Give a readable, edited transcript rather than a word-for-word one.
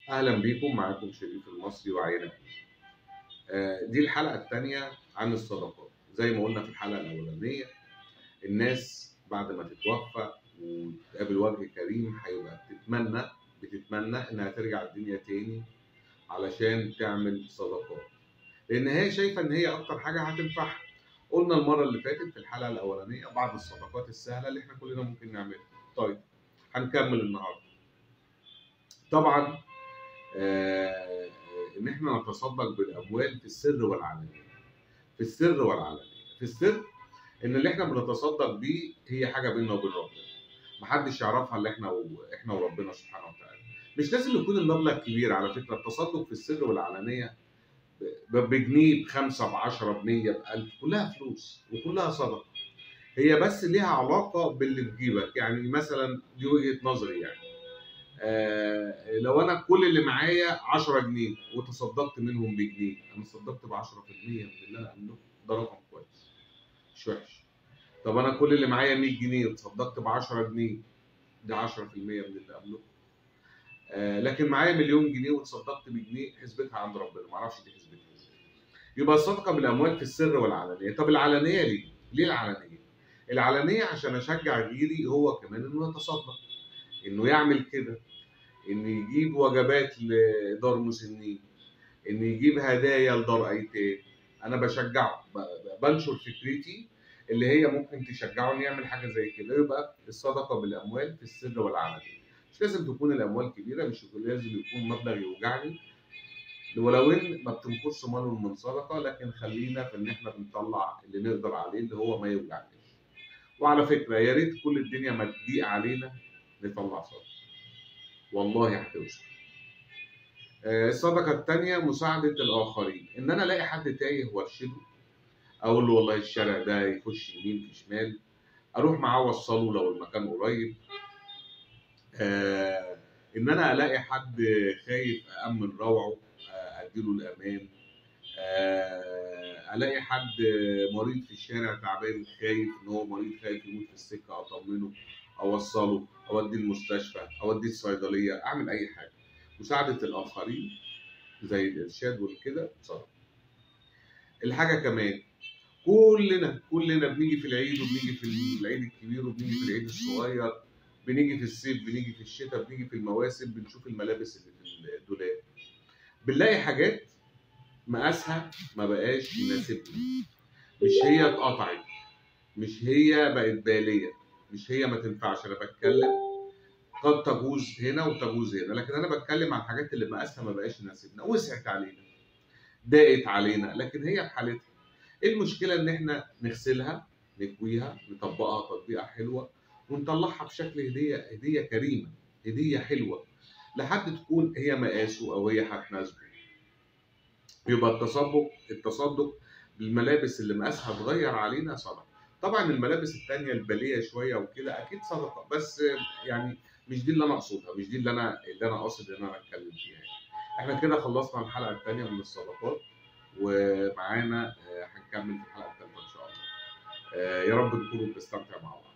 اهلا بيكم، معاكم شريف المصري وعينا. دي الحلقه الثانيه عن الصدقات. زي ما قلنا في الحلقه الاولانيه، الناس بعد ما تتوفى وتقابل وجه كريم هيبقى بتتمنى انها ترجع الدنيا تاني علشان تعمل صدقات، لان هي شايفه ان هي اكتر حاجه هتنفعها. قلنا المره اللي فاتت في الحلقه الاولانيه بعض الصدقات السهله اللي احنا كلنا ممكن نعملها. طيب، هنكمل النهارده. طبعا ان احنا نتصدق بالاموال في السر والعلانيه. في السر والعلانيه. في السر ان اللي احنا بنتصدق بيه هي حاجه بيننا وبين ربنا، محدش يعرفها الا احنا وربنا سبحانه وتعالى. مش لازم يكون المبلغ كبير، على فكره التصدق في السر والعلانيه بجنيه، بخمسه، ب10، ب100، ب1000، كلها فلوس وكلها صدقه. هي بس ليها علاقه باللي في جيبك. يعني مثلا دي وجهه نظري يعني. لو انا كل اللي معايا 10 جنيه وتصدقت منهم بجنيه، انا صدقت ب 10% من اللي انا املكه، ده رقم كويس مش وحش. طب انا كل اللي معايا 100 جنيه وتصدقت ب 10 جنيه، ده 10% من اللي املكه. لكن معايا مليون جنيه وتصدقت بجنيه، حسبتها عند ربنا، معرفش دي حسبتها ازاي. يبقى الصدقه بالاموال في السر والعلانيه. طب العلانيه ليه؟ ليه العلانيه؟ العلانيه عشان اشجع غيري هو كمان انه يتصدق، انه يعمل كده، ان يجيب وجبات لدار مسنين، ان يجيب هدايا لدار ايتام. انا بشجعه، بنشر فكرتي اللي هي ممكن تشجعه انه يعمل حاجه زي كده. يبقى الصدقه بالاموال في السر والعلانيه. مش لازم تكون الاموال كبيره، مش لازم يكون مبلغ يوجعني، ولو ان ما بتنقصش مال من صدقه، لكن خلينا في ان احنا بنطلع اللي نقدر عليه اللي هو ما يوجعناش. وعلى فكره يا ريت كل الدنيا ما تضيق علينا نطلع صدقه، والله هتوصل. الصدقة التانية مساعدة الآخرين، إن أنا ألاقي حد تايه وأرشده، أقول له والله الشارع ده يخش يمين في شمال، أروح معاه أوصله لو المكان قريب. إن أنا ألاقي حد خايف أأمن روعه، أديله الأمان. ألاقي حد مريض في الشارع تعبان خايف إن هو مريض، خايف يموت في السكة، أطمنه، أوصله، أوديه المستشفى، أوديه الصيدلية، أعمل أي حاجة. مساعدة الآخرين زي الارشاد والكده صدقه. الحاجه كمان، كلنا بنيجي في العيد، وبنيجي في العيد الكبير، وبنيجي في العيد الصغير، بنيجي في الصيف، بنيجي في الشتاء، بنيجي في المواسم، بنشوف الملابس اللي في الدولاب، بنلاقي حاجات مقاسها ما بقاش يناسبنا، مش هي اتقطعت، مش هي بقت باليه، مش هي ما تنفعش. انا بتكلم قد تجوز هنا وتجوز هنا، لكن انا بتكلم عن الحاجات اللي مقاسها ما بقاش يناسبنا، وسعت علينا، ضاقت علينا، لكن هي بحالتها. ايه المشكله ان احنا نغسلها، نكويها، نطبقها تطبيقه حلوه، ونطلعها بشكل هديه كريمه، هديه حلوه لحد تكون هي مقاسه او هي هتناسبه. يبقى التصدق بالملابس اللي مقاسها اتغير علينا صدقه. طبعا الملابس التانية الباليه شويه وكده اكيد صدقه، بس يعني مش دي اللي انا اقصدها، مش دي اللي انا قاصد ان انا اتكلم فيها يعني. احنا كده خلصنا الحلقه الثانيه من الصدقات، ومعانا هنكمل في الحلقه الثالثه ان شاء الله. يا رب نكونوا بنستمتع مع بعض.